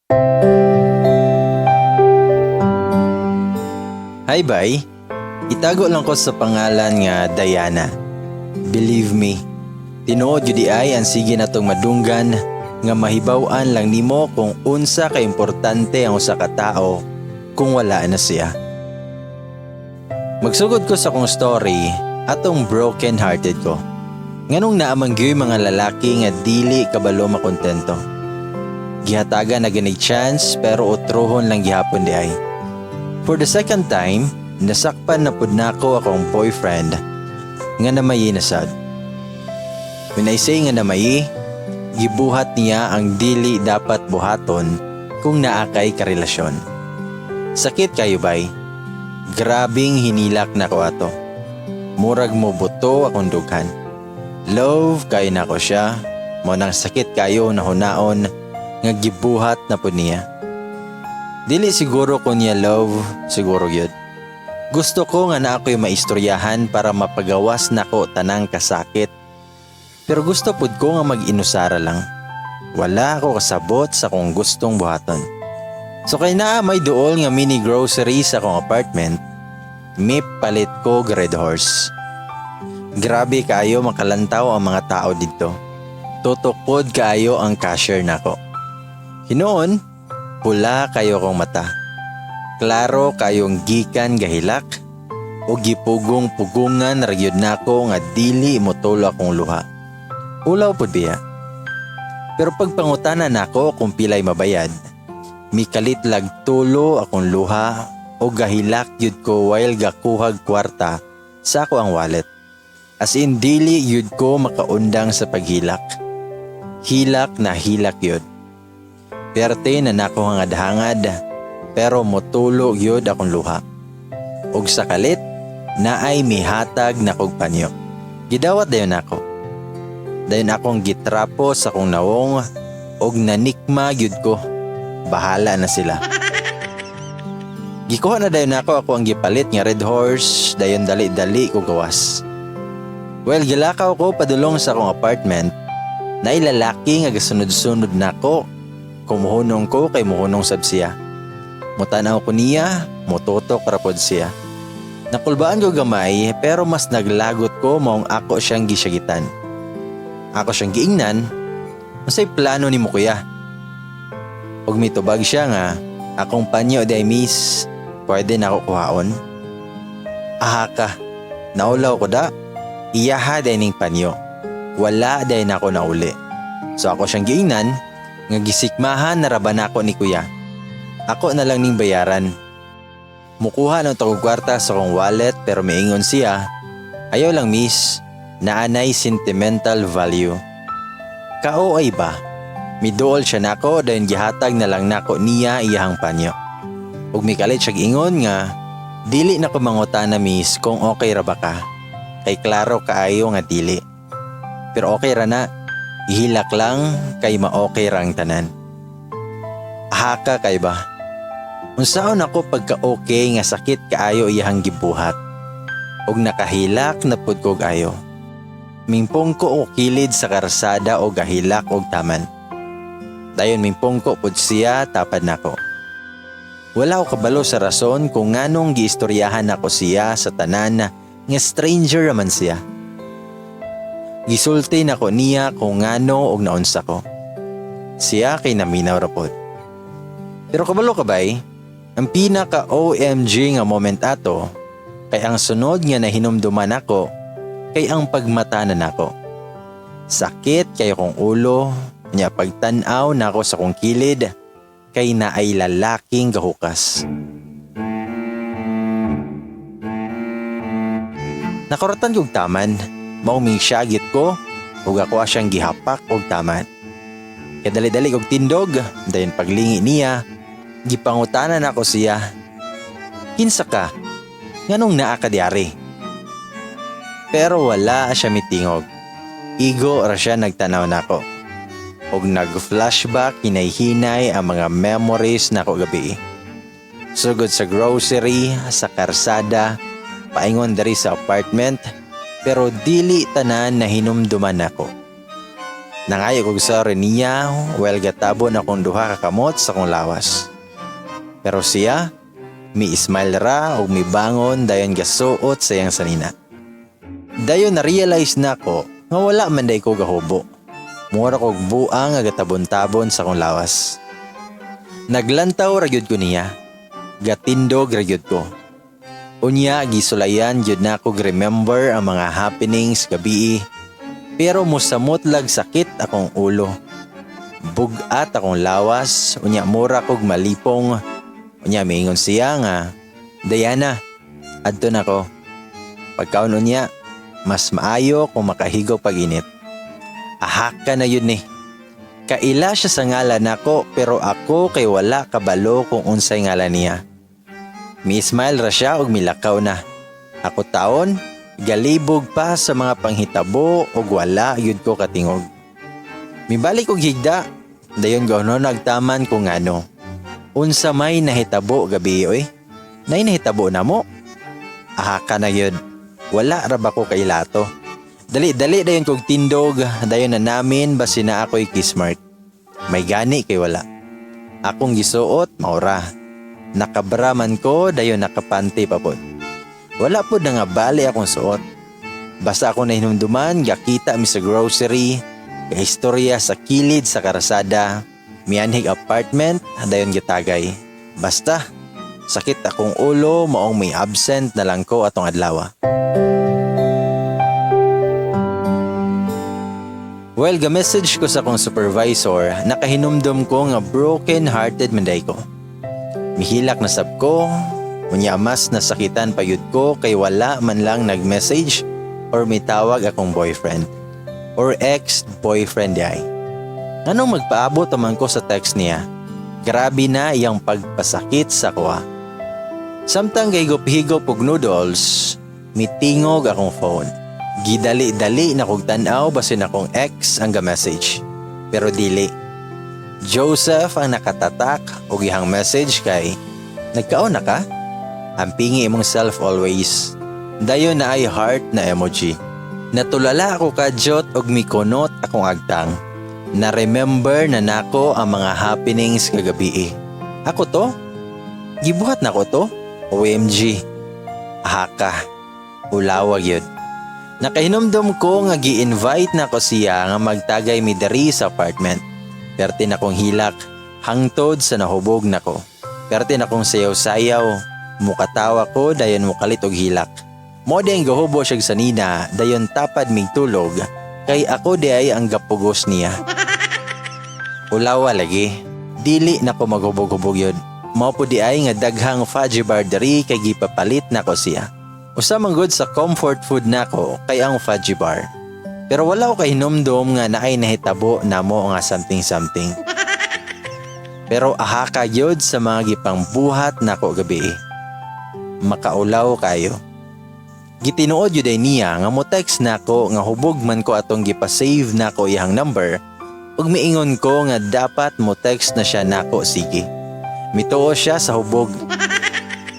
Hi bay, itago lang ko sa pangalan nga Diana. Believe me, tinuod jud ay ang sige natong madunggan nga mahibaw-an lang nimo kung unsa ka importante ang usa ka tawo kung wala na siya. Magsugod ko sa kong story atong broken hearted ko. Nganong naamang gyud mga lalaki nga dili kabalo makontento. Gihatagan na ganay chance pero utrohon lang gihapon di ay. For the second time, nasakpan na pud nako akong boyfriend nga namayi na sad. When I say nga namayi, gibuhat niya ang dili dapat buhaton kung naakay karelasyon. Sakit kayo bay? Grabing hinilak na ko ato. Murag mo buto akong dughan. Love kayo na ko siya, mo nang sakit kayo na hunaon nga gibuhat na pud niya. Dili siguro ko niya love, siguro yun. Gusto ko nga na ako'y maistoryahan para mapagawas nako tanang kasakit. Pero gusto pud ko nga mag-inusara lang. Wala ako kasabot sa kung gustong buhaton. So kay naa may duol nga mini grocery sa akong apartment, may palit ko Red Horse. Grabe kayo makalantaw ang mga tao dito. Tutukod kayo ang cashier nako. Hinoon, pula kayo kong mata. Klaro kayong gikan gahilak o gipugong-pugungan ragyod nako nga dili mo tulo akong luha. Ulaw pud biya. Pero pagpangutana nako kung pilay mabayad, mikalit lag tulo akong luha o gahilak yud ko while gakuhag kwarta sa ako ang wallet. As in dili yud ko makaundang sa paghilak. Hilak na hilak yud. Perte na nako hangad-hangad pero motulo yud akong luha. Og sa kalit naay mihatag na kog panyo. Gidawat dayon nako. Dayon akong gitrapo sa akong nawong og nanikma yud ko. Bahala na sila. Gikuha na dayon ako ang gipalit nga Red Horse, dayon dali-dali ko gawas. Well, gilakaw ko padulong sa akong apartment, na ilalaki nga gasunod-sunod nako. Kumuhunong ko kay muhunong sab siya. Mutanaw ko niya, mututok rapod siya. Nakulbaan ko gamay pero mas naglagot ko maong ako siyang gisyagitan. Ako siyang giingnan, masay plano ni mo kuya. Pag mitubag siya nga, akong panyo day miss, pwede na ako kuhaon. Aha ka, naulaw ko da, iyaha day ning panyo. Wala day na ako nauli. So ako siyang giingnan, nga gisikmahan na raban ako ni kuya. Ako na lang ning bayaran. Mukuha ng tagong kwarta sa kong wallet pero maingon siya, ayaw lang miss, naanay sentimental value. Kaoay ba? Miduol siya nako dahil gihatag na lang nako niya iyahang panyo. Ug mikalit siya ingon nga, dili na ko mangutana miss kung okay ra ba ka. Kay klaro kaayo nga dili. Pero okay ra na, ihilak lang kay ma-okay ra ang tanan. Ahaka kay ba? Unsaon ako pagka-okay nga sakit kaayo iyahang gibuhat. Og nakahilak na pud kog ayo. Mingpong ko og kilid sa karsada og gahilak og taman. Dayon mingpong ko pud siya tapad nako. Wala ko kabalo sa rason kung nganong giistoryahan nako siya sa tanan nga stranger raman siya. Gisulti nako niya kung ngano og naunsa ko. Siya kay naminaw ra pod. Pero kabalo ka bay, ang pinaka OMG nga moment ato kay ang sunod nga nahinumduman ako kay ang pagmatanan nako. Sakit kay kong ulo, nya pagtan-aw nako sa kong kilid kay naay lalaking gahukas. Nakuratan kong taman, mauming syagit ko ug ako siyang gihapak og taman. Kaya dali-dali kog tindog, dayon paglingi niya, gipangutanan ako siya. Kinsa ka? Nganong naa ka diari? Pero wala siya mitingog. Igo ra siya nagtanaw nako. Og nag-flashback hinay-hinay ang mga memories nako gabi. Sugod sa grocery, sa karsada, paingon dari sa apartment, pero dili tanan na hinumduman nako. Nangayo kog sorry niya while gatabon akong duha ka kamot sa kong lawas. Pero siya, mi-smile ra o mibangon dayon gasuot sa iyang sanina. Dayon na-realize na ko nga wala man day ko gahubo. Mura kog buang nga gatabon-tabon sa kong lawas. Naglantaw ra gyud ko niya. Gatindog ra gyud ko. Unya gisulayan gyud na ko remember ang mga happenings gabi. Pero musamot lag sakit akong ulo. Bugat akong lawas, unya mura kog malipong. Unya miingon siya nga, Diana, adto na ko. Pagkaon unya, mas maayo kung makahigo pag-init. Ahak ka na yun eh. Kaila siya sa ngalan nako pero ako kay wala kabalo kung unsay ngalan niya. Mi-smile ra siya og milakaw na. Ako taon, galibog pa sa mga panghitabo o wala yun ko katingog. Mibalik og higda, dayon gawno nagtaman ko ngano. Unsa may nahitabo gabi oy? Nay nahitabo na mo? Aha ka na yun. Wala ra ba ko kay lato? Dali dayon kog tindog, dayon na namin basi na ako'y kismart. May gani kay wala. Akong gisuot, maura. Nakabraman ko, dayon nakapanty pa pod. Wala po na nga bali akong suot. Basta ako nahinumduman, gakita mi sa grocery, kahistorya sa kilid sa karasada, mianhig apartment, dayon gitagay. Basta, sakit akong ulo, maong may absent na lang ko atong adlaw. Well, ga-message ko sa akong supervisor, nakahinumdum ko nga broken-hearted manday ko. Mihilak na sab ko, unya mas nasakitan pa yun ko kay wala man lang nag-message or may tawag akong boyfriend or ex-boyfriend ay. Anong magpaabot naman ko sa text niya? Grabe na iyang pagpasakit sa kuha. Samtang gaygo-higop og noodles, mitingog akong phone. Gidali-dali na kog tanaw basin akong ex ang ga-message. Pero dili. Joseph ang nakatatak og ihang message kay, nagkaon na ka? Ampingi imong self always. Dayon na ay heart na emoji. Natulala ako kadyot og mikunot akong agtang. Na-remember na nako ang mga happenings kagabi. Ako to? Gibuhat na ko to? OMG. Ahaka. Ulawag yun. Nakahinumdum ko nga gi-invite na ko siya nga magtagay mi diri sa apartment. Perti na kong hilak, hangtod sa nahubog na ko. Perti na kong sayaw-sayaw, mukatawa ko dayon mukalit og hilak. Mo di ang gahubo siya sa nina, dayon tapad mig tulog, kay ako di ay ang gapugos niya. Ulawa lagi, dili na ko maghubog-hubog yun. Mao po di ay nga daghang fudgy bar diri kay gipapalit na ko siya. Usa man gud sa comfort food nako kay ang fudgy bar. Pero wala ko kahinumdum nga naay nahitabo na mo nga something. Pero ahaka yod sa mga gipang buhat nako gabi. Makaulaw kayo. Gitinuod yun ay niya nga mo text nako nga hubog man ko atong gipasave nako iyang number. Ug miingon ko nga dapat mo text na siya nako sige. Mituo siya sa hubog.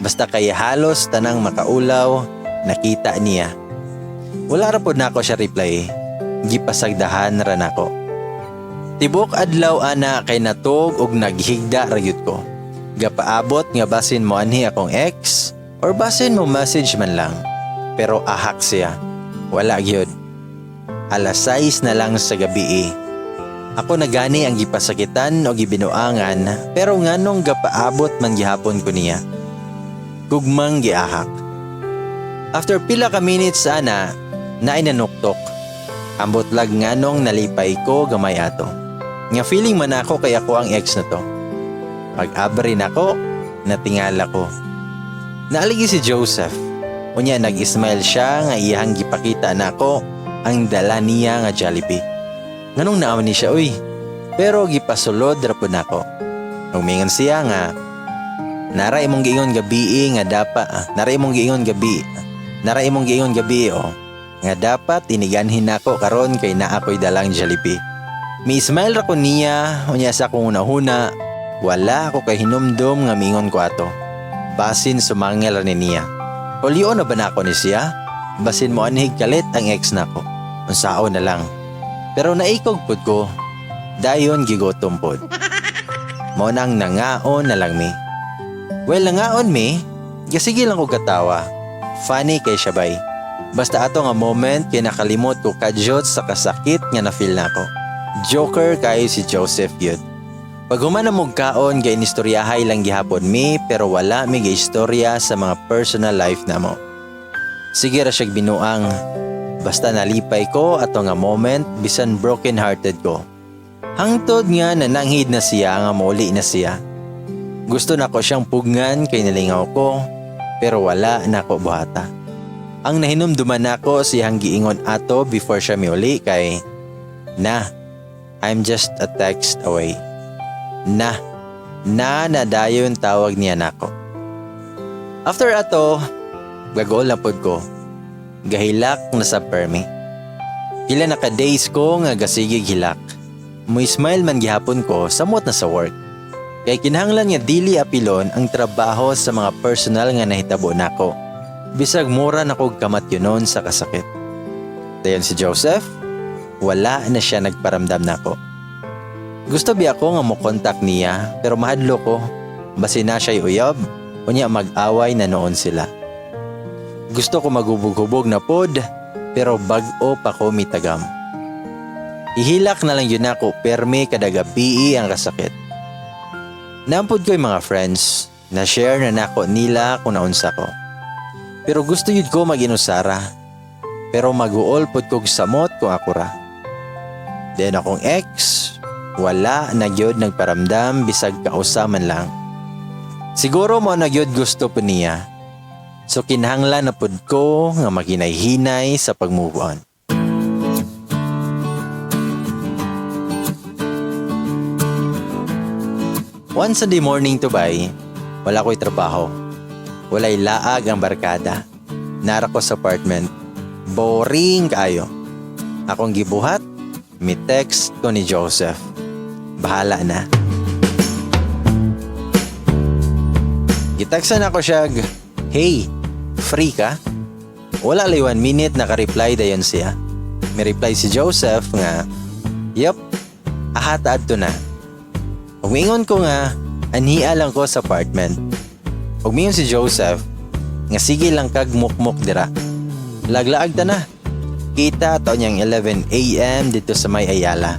Basta kay halos tanang makaulaw, nakita niya. Wala ra pod nako siya reply. Gipasagdahan ra nako. Tibok adlaw ana kay natog og naghigda ra gyud ko. Gapaabot nga basin mo anhi akong ex or basin mo message man lang. Pero ahak siya. Wala gyud. Alas 6 na lang sa gabi. Ako na gani ang gipasakitan o gibinuangan pero nganong gapaabot man gihapon ko niya. Gugmang giahak. After pila ka minutes ana, naay nanuktok. Ambot lag nganong nalipay ko gamay ato. Nga feeling man ako kay ako ang ex na to. Pag-abri nako, natingala ko. Naaligi si Joseph. Unya nag-smile siya nga iyang gipakita nako ang dala niya nga Jollibee. Nganong naaman ni siya uy. Pero gipasulod ra pud nako. Umingon siya nga Naray mong giingon gabi nga dapat naray mong giingon gabi nga dapat iniganhin nako karon kay naa ko'y dalang Jollibee. Mi-smile ra ko niya unya sa akong una-huna wala ako kay hinumdum nga mingon ko ato. Basin sumangel ra ni niya. Ulio na ba nako ni siya? Basin mo anhig kalit ang ex nako. Unsao na lang. Pero naikog pud ko. Dayon gigotom pod. Mao nang nangaon na lang mi. Well, nangaon mi, gasige lang ko katawa. Funny kay siya bay. Basta ato nga moment kay nakalimot ko kadyot sa kasakit nga na-feel nako. Joker kayo si Joseph yun. Pag human na mugkaon gay nistoryahay lang gihapon mi pero wala mi gay istorya sa mga personal life namo. Sige ra siya binuang. Basta nalipay ko ato nga moment bisan broken hearted ko. Hangtod nga nananghid na siya nga muli na siya. Gusto na ko siyang pugngan kay nalingaw ko pero wala na ko buhata. Ang nahinumduman nako siyang giingon ato before siya miuli kay na, I'm just a text away. Na nadayon tawag niya nako. After ato, gagol na pod ko. Gahilak na sa permi. Pila na ka days ko nga gasigig hilak. Muy smile man gihapon ko samot na sa work. Kay kinahanglan nga dili apilon ang trabaho sa mga personal nga nahitabo nako. Bisag mura na kog kamatyonon sa kasakit. Dayon si Joseph, wala na siya nagparamdam nako. Gusto bi ako nga mo kontak niya pero mahadlo ko. Basi na siya'y uyab, unya mag-away na noon sila. Gusto ko magubog-hubog na pod pero bag-o pa ko mitagam. Ihilak na lang yun ako perme kada gabi ang kasakit. Naampod ko yung mga friends na share na nako nila kung naunsa ko. Pero gusto yun ko mag-inusara. Pero mag-uol pod kog samot kung ako ra. Then akong ex, wala na gyud nagparamdam bisag kausaman lang. Siguro mo na gyud gusto po niya. So kinahanglan na pod ko nga maginay-hinay sa pag-move on. One Sunday morning to bay, wala ko'y trabaho. Walay laag ang barkada. Nara ko sa apartment. Boring kaayo. Akong gibuhat, mi text ko ni Joseph. Bahala na. Gitaksan ako siya, hey, free ka? Wala lay 1 minute naka-reply dayon siya. May reply si Joseph nga, yup, ahatad to na. Umingon ko nga, anhiya lang ko sa apartment. Umingon si Joseph, nga sige lang kag mukmuk dira. Laglaag ta na. Kita taon niyang 11 AM dito sa may Ayala.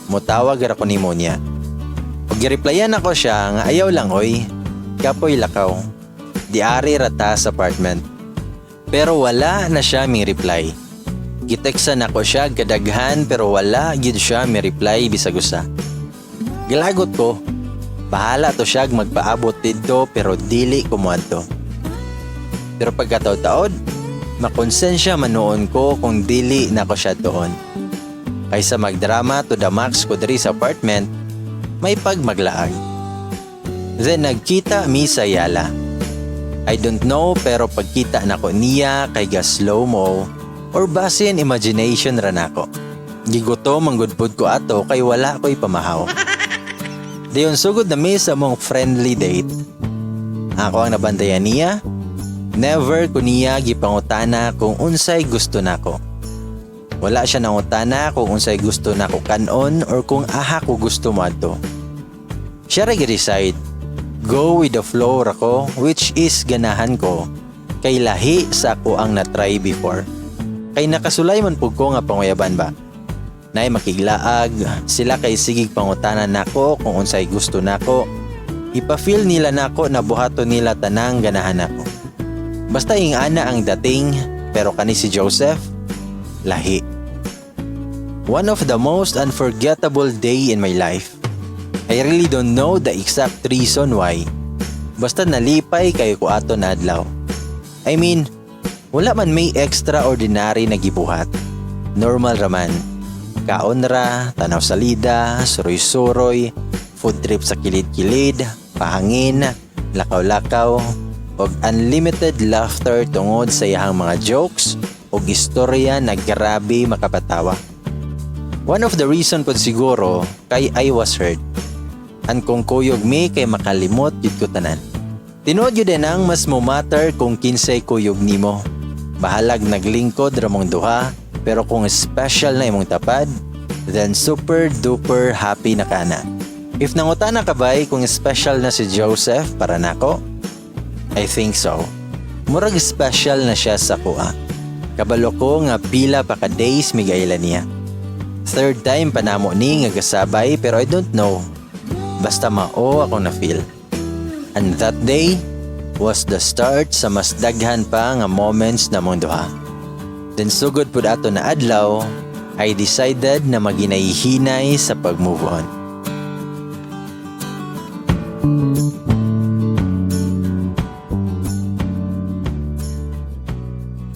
Mutawag ra ko ni Monia. Pag gi-replyan ako siya nga ayaw lang oy. Kapoy lakaw. Diari rata sa apartment. Pero wala na siya may reply. Giteksan ako siya kadaghan pero wala gid siya may reply bisag usa. Gilagot ko. Bahala to siya magpaabot dito pero dili ko moadto. Pero pagkataod-taod, makonsensya man noon ko kung dili na ko siya doon. Kaysa magdrama to the max ko diri sa apartment, may pagmaglaag. Then nagkita mi sa Yala. I don't know pero pagkita na ko niya kay ga slow mo or basin imagination ra nako. Gigutom ang gudpod ko ato kay wala ko'y pamahaw. Dayon sugod na mi sa mong friendly date. Ako ang nabantayan niya. Never ko niya gipangutana kung unsay gusto nako. Wala siya nangutana kung unsay gusto nako kanon or kung aha ko gusto mo ato. Siya ra gi-decide. Go with the flow ra ko which is ganahan ko. Kay lahi sa ako ang na-try before. Kay nakasulay man pug ko nga panguyaban ba. Nay makiglaag, sila kay sigig pangutanan nako kung unsay gusto nako. Ipa-feel nila nako na buhaton nila tanang ganahan nako. Basta ingana ang dating, pero kani si Joseph, lahi. One of the most unforgettable day in my life. I really don't know the exact reason why. Basta nalipay kayo ko ato na adlaw. I mean, wala man may extraordinary na gibuhat. Normal raman. Kaon ra, tanaw salida, suroy-suroy, food trip sa kilid-kilid, pahangin, lakaw-lakaw, og unlimited laughter tungod sa iyang mga jokes og istorya na grabe makapatawa. One of the reason pod siguro kay I was hurt. An kung kuyog mi kay makalimot yun ko tanan. Tinuod yun din ang mas mo matter kung kinsay kuyog nimo. Bahalag naglingkod ramong duha, pero kung special na imong tapad, then super duper happy na kana. If nangutana ka ba'y kung special na si Joseph para nako? I think so. Murag special na siya sa kuha. Kabalo ko nga pila pa ka days migailan niya. Third time pa namo ni nga gasabay pero I don't know. Basta mao ako na feel. And that day was the start sa mas daghan pa nga moments na mong duha. Then sugod pud ato na adlaw, I decided na maghinay-hinay sa pag-move on.